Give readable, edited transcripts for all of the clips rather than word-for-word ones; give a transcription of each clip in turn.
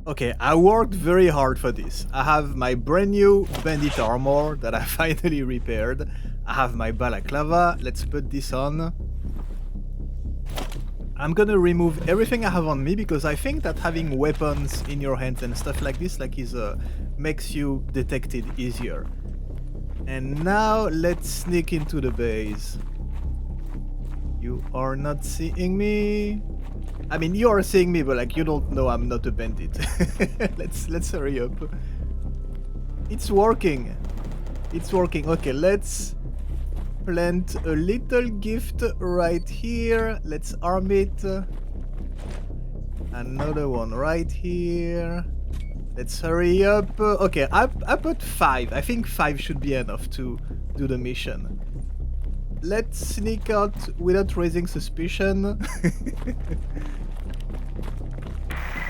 Okay, I worked very hard for this. I have my brand new bandit armor that I finally repaired. I have my balaclava. Let's put this on. I'm gonna remove everything I have on me because I think that having weapons in your hands and stuff like this makes you detected easier. And now let's sneak into the base. You are not seeing me. I mean, you are seeing me, but like you don't know I'm not a bandit. Let's hurry up. It's working. It's working. Okay, let's plant a little gift right here. Let's arm it. Another one right here. Let's hurry up. Okay, I put 5. I think 5 should be enough to do the mission. Let's sneak out without raising suspicion.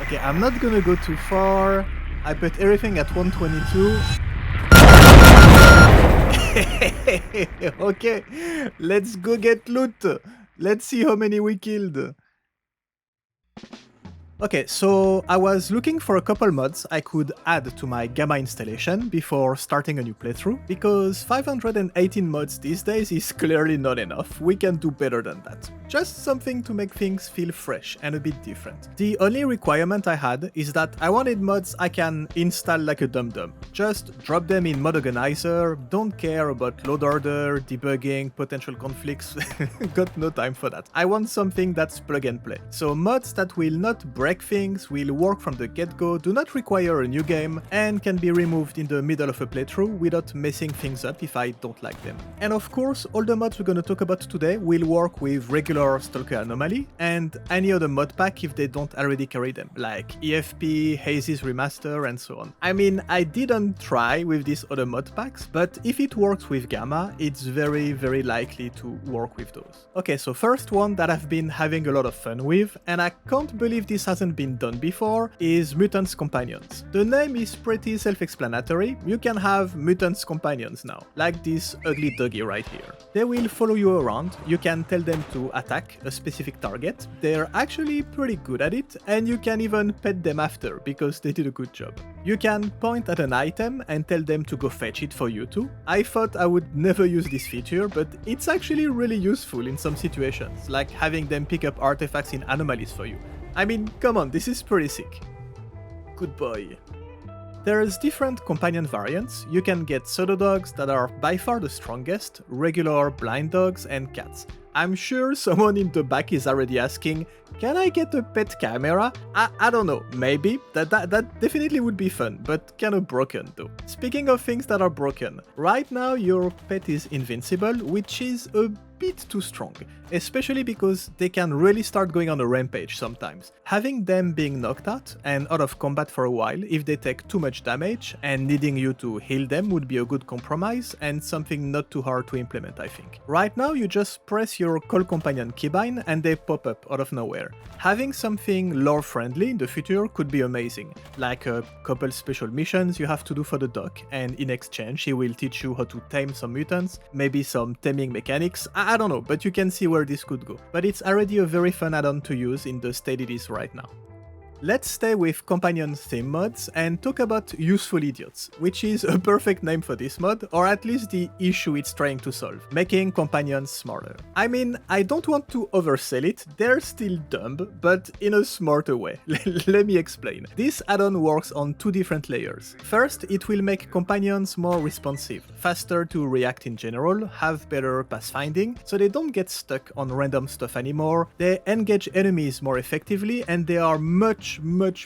Okay, I'm not gonna go too far. I put everything at 122. Okay, let's go get loot. Let's see how many we killed. Okay, so I was looking for a couple mods I could add to my Gamma installation before starting a new playthrough, because 518 mods these days is clearly not enough. We can do better than that. Just something to make things feel fresh and a bit different. The only requirement I had is that I wanted mods I can install like a dum-dum. Just drop them in Mod Organizer, don't care about load order, debugging, potential conflicts, got no time for that. I want something that's plug and play. So mods that will not break things, will work from the get-go, do not require a new game, and can be removed in the middle of a playthrough without messing things up if I don't like them. And of course, all the mods we're gonna talk about today will work with regular STALKER Anomaly and any other mod pack if they don't already carry them, like EFP, Hazy's Remaster, and so on. I mean, I didn't try with these other mod packs, but if it works with Gamma, it's very, very likely to work with those. Okay, so first one that I've been having a lot of fun with, and I can't believe this hasn't been done before, is Mutants Companions. The name is pretty self-explanatory. You can have Mutants Companions now, like this ugly doggy right here. They will follow you around, you can tell them to attack a specific target, they're actually pretty good at it, and you can even pet them after, because they did a good job. You can point at an item and tell them to go fetch it for you too. I thought I would never use this feature, but it's actually really useful in some situations, like having them pick up artifacts in anomalies for you. I mean, come on, this is pretty sick. Good boy. There's different companion variants. You can get pseudo dogs that are by far the strongest, regular blind dogs, and cats. I'm sure someone in the back is already asking, can I get a pet camera? I don't know, maybe. That definitely would be fun, but kinda broken though. Speaking of things that are broken, right now your pet is invincible, which is a bit too strong, especially because they can really start going on a rampage sometimes. Having them being knocked out and out of combat for a while if they take too much damage and needing you to heal them would be a good compromise and something not too hard to implement, I think. Right now you just press your Call Companion keybind and they pop up out of nowhere. Having something lore friendly in the future could be amazing, like a couple special missions you have to do for the doc, and in exchange he will teach you how to tame some mutants, maybe some taming mechanics, I don't know, but you can see where this could go. But it's already a very fun add-on to use in the state it is right now. Let's stay with companion theme mods and talk about Useful Idiots, which is a perfect name for this mod, or at least the issue it's trying to solve, making companions smarter. I mean, I don't want to oversell it, they're still dumb, but in a smarter way. Let me explain. This add-on works on 2 different layers. First, it will make companions more responsive, faster to react in general, have better pathfinding, so they don't get stuck on random stuff anymore, they engage enemies more effectively, and they are much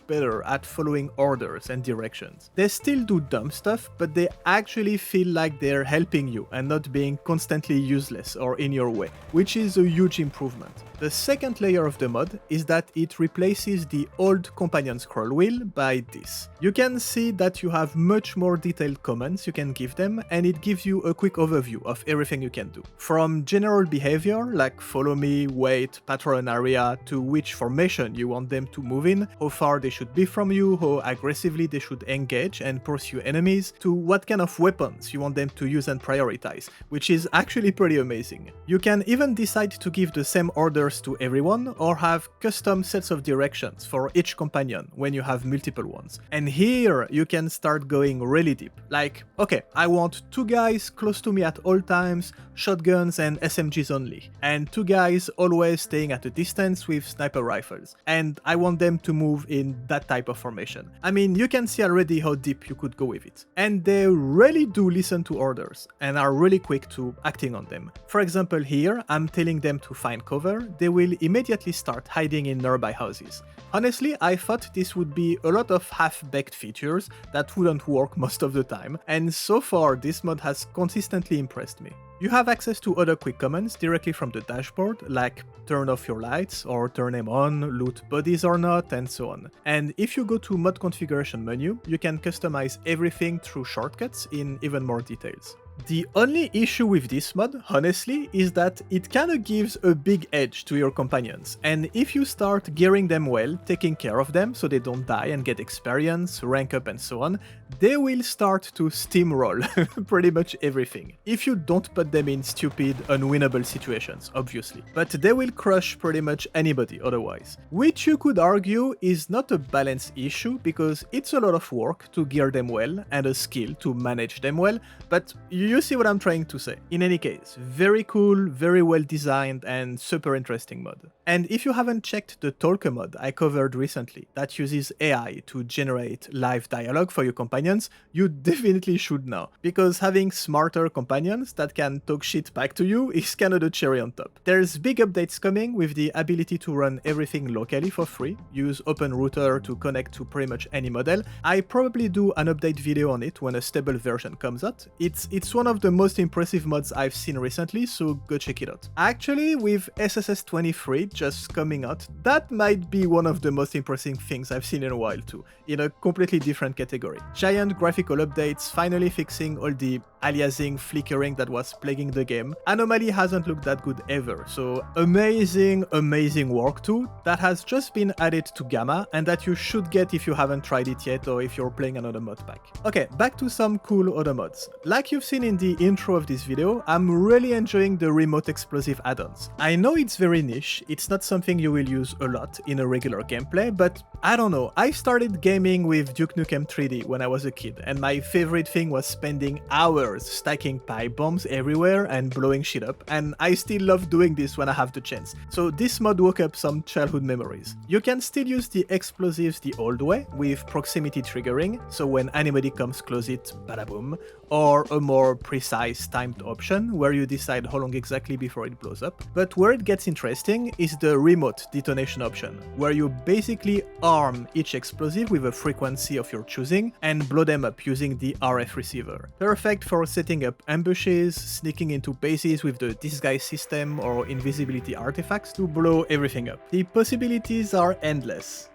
better at following orders and directions. They still do dumb stuff, but they actually feel like they're helping you and not being constantly useless or in your way, which is a huge improvement. The second layer of the mod is that it replaces the old companion scroll wheel by this. You can see that you have much more detailed commands you can give them, and it gives you a quick overview of everything you can do. From general behavior, like follow me, wait, patrol an area, to which formation you want them to move in, how far they should be from you, how aggressively they should engage and pursue enemies, to what kind of weapons you want them to use and prioritize, which is actually pretty amazing. You can even decide to give the same orders to everyone or have custom sets of directions for each companion when you have multiple ones. And here you can start going really deep. Like, okay, I want 2 guys close to me at all times, shotguns and SMGs only, and 2 guys always staying at a distance with sniper rifles, and I want them to move in that type of formation. I mean, you can see already how deep you could go with it. And they really do listen to orders and are really quick to acting on them. For example, here I'm telling them to find cover, they will immediately start hiding in nearby houses. Honestly, I thought this would be a lot of half-baked features that wouldn't work most of the time, and so far this mod has consistently impressed me. You have access to other quick commands directly from the dashboard, like turn off your lights or turn them on, loot bodies or not, and so on. And if you go to mod configuration menu, you can customize everything through shortcuts in even more details. The only issue with this mod, honestly, is that it kinda gives a big edge to your companions, and if you start gearing them well, taking care of them so they don't die and get experience, rank up and so on, they will start to steamroll pretty much everything. If you don't put them in stupid, unwinnable situations, obviously, but they will crush pretty much anybody otherwise. Which you could argue is not a balance issue, because it's a lot of work to gear them well and a skill to manage them well, but you see what I'm trying to say. In any case, very cool, very well designed, and super interesting mod. And if you haven't checked the STALKER mod I covered recently that uses AI to generate live dialogue for your companions, you definitely should now, because having smarter companions that can talk shit back to you is kinda the cherry on top. There's big updates coming with the ability to run everything locally for free, use OpenRouter to connect to pretty much any model. I probably do an update video on it when a stable version comes out. It's one of the most impressive mods I've seen recently, so go check it out. Actually, with SSS 23 just coming out, that might be one of the most impressive things I've seen in a while too, in a completely different category. Giant graphical updates, finally fixing all the aliasing, flickering that was plaguing the game. Anomaly hasn't looked that good ever, so amazing work too, that has just been added to Gamma, and that you should get if you haven't tried it yet or if you're playing another mod pack. Okay, back to some cool other mods. Like you've seen in the intro of this video, I'm really enjoying the remote explosive add-ons. I know it's very niche, it's not something you will use a lot in a regular gameplay, but I don't know, I started gaming with Duke Nukem 3D when I was a kid, and my favorite thing was spending hours stacking pipe bombs everywhere and blowing shit up, and I still love doing this when I have the chance. So this mod woke up some childhood memories. You can still use the explosives the old way, with proximity triggering, so when anybody comes close it, bada boom, or a more precise timed option where you decide how long exactly before it blows up. But where it gets interesting is the remote detonation option, where you basically arm each explosive with a frequency of your choosing and blow them up using the RF receiver. Perfect for setting up ambushes, sneaking into bases with the disguise system or invisibility artifacts to blow everything up. The possibilities are endless.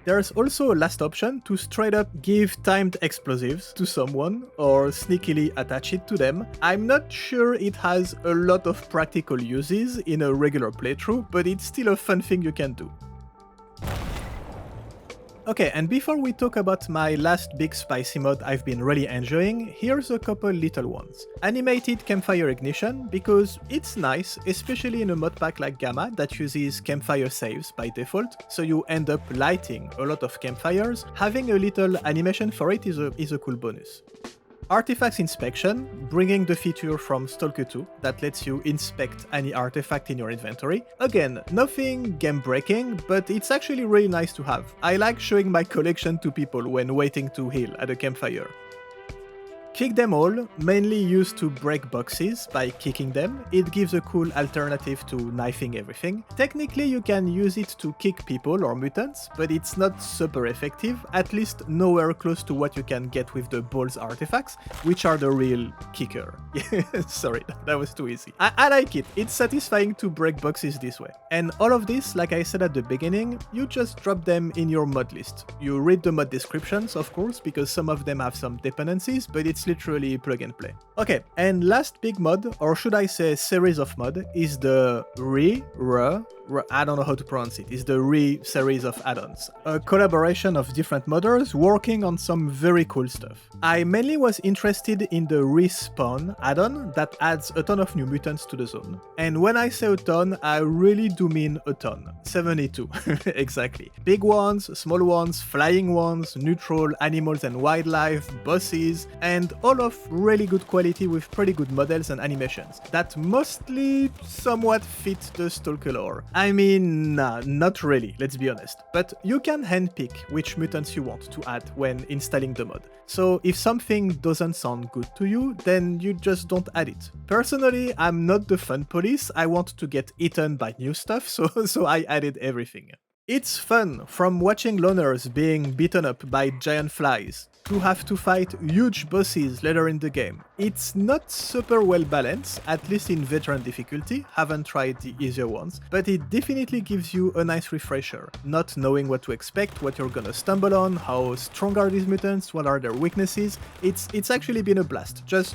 There's also a last option to straight up give timed explosives to someone or sneakily attach it to them. I'm not sure it has a lot of practical uses in a regular playthrough, but it's still a fun thing you can do. Okay, and before we talk about my last big spicy mod I've been really enjoying, here's a couple little ones. Animated Campfire Ignition, because it's nice, especially in a mod pack like Gamma that uses campfire saves by default, so you end up lighting a lot of campfires. Having a little animation for it is a cool bonus. Artifacts Inspection, bringing the feature from STALKER 2 that lets you inspect any artifact in your inventory. Again, nothing game-breaking, but it's actually really nice to have. I like showing my collection to people when waiting to heal at a campfire. Kick them all, mainly used to break boxes by kicking them. It gives a cool alternative to knifing everything. Technically you can use it to kick people or mutants, but it's not super effective, at least nowhere close to what you can get with the balls artifacts, which are the real kicker. Sorry, that was too easy. I like it, it's satisfying to break boxes this way. And all of this, like I said at the beginning, you just drop them in your mod list. You read the mod descriptions, of course, because some of them have some dependencies, but it's literally plug and play. Okay, and last big mod, or should I say series of mod, is the I don't know how to pronounce it. It's the Re series of add-ons. A collaboration of different modders working on some very cool stuff. I mainly was interested in the Respawn add-on that adds a ton of new mutants to the zone. And when I say a ton, I really do mean a ton. 72, exactly. Big ones, small ones, flying ones, neutral, animals and wildlife, bosses, and all of really good quality with pretty good models and animations that mostly somewhat fit the S.T.A.L.K.E.R lore. I mean, nah, not really, let's be honest. But you can handpick which mutants you want to add when installing the mod. So if something doesn't sound good to you, then you just don't add it. Personally, I'm not the fun police, I want to get eaten by new stuff, so I added everything. It's fun, from watching loners being beaten up by giant flies, to have to fight huge bosses later in the game. It's not super well balanced, at least in veteran difficulty, haven't tried the easier ones, but it definitely gives you a nice refresher, not knowing what to expect, what you're gonna stumble on, how strong are these mutants, what are their weaknesses. It's actually been a blast, just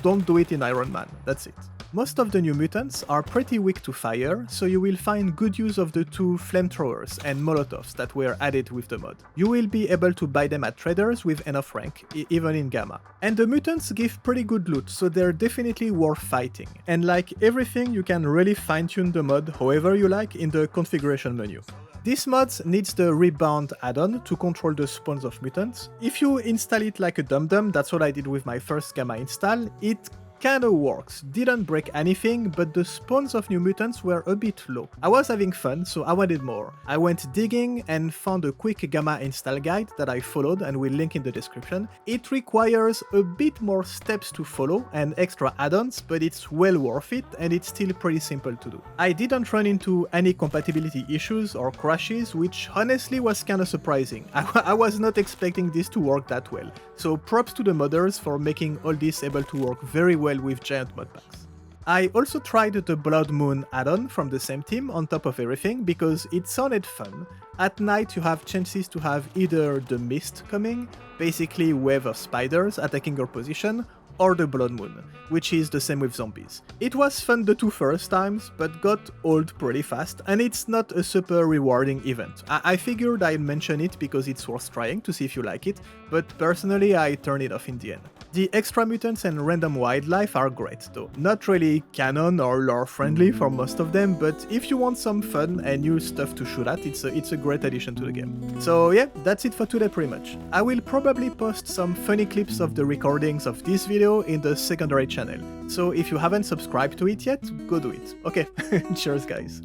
don't do it in Ironman, that's it. Most of the new mutants are pretty weak to fire, so you will find good use of the two flamethrowers and molotovs that were added with the mod. You will be able to buy them at traders with enough rank, even in Gamma. And the mutants give pretty good loot, so they're definitely worth fighting. And like everything, you can really fine-tune the mod however you like in the configuration menu. This mod needs the Rebound add-on to control the spawns of mutants. If you install it like a dum-dum, that's what I did with my first Gamma install, it kinda works. Didn't break anything, but the spawns of new mutants were a bit low. I was having fun, so I wanted more. I went digging and found a quick Gamma install guide that I followed and will link in the description. It requires a bit more steps to follow and extra add-ons, but it's well worth it and it's still pretty simple to do. I didn't run into any compatibility issues or crashes, which honestly was kinda surprising. I was not expecting this to work that well. So props to the modders for making all this able to work very well with giant modpacks. I also tried the Blood Moon add-on from the same team on top of everything because it sounded fun. At night you have chances to have either the mist coming, basically wave of spiders attacking your position, or the Blood Moon, which is the same with zombies. It was fun the two first times, but got old pretty fast, and it's not a super rewarding event. I figured I'd mention it because it's worth trying to see if you like it, but personally I turned it off in the end. The extra mutants and random wildlife are great though. Not really canon or lore friendly for most of them, but if you want some fun and new stuff to shoot at, it's a great addition to the game. So yeah, that's it for today pretty much. I will probably post some funny clips of the recordings of this video in the secondary channel. So if you haven't subscribed to it yet, go do it. Okay, cheers guys.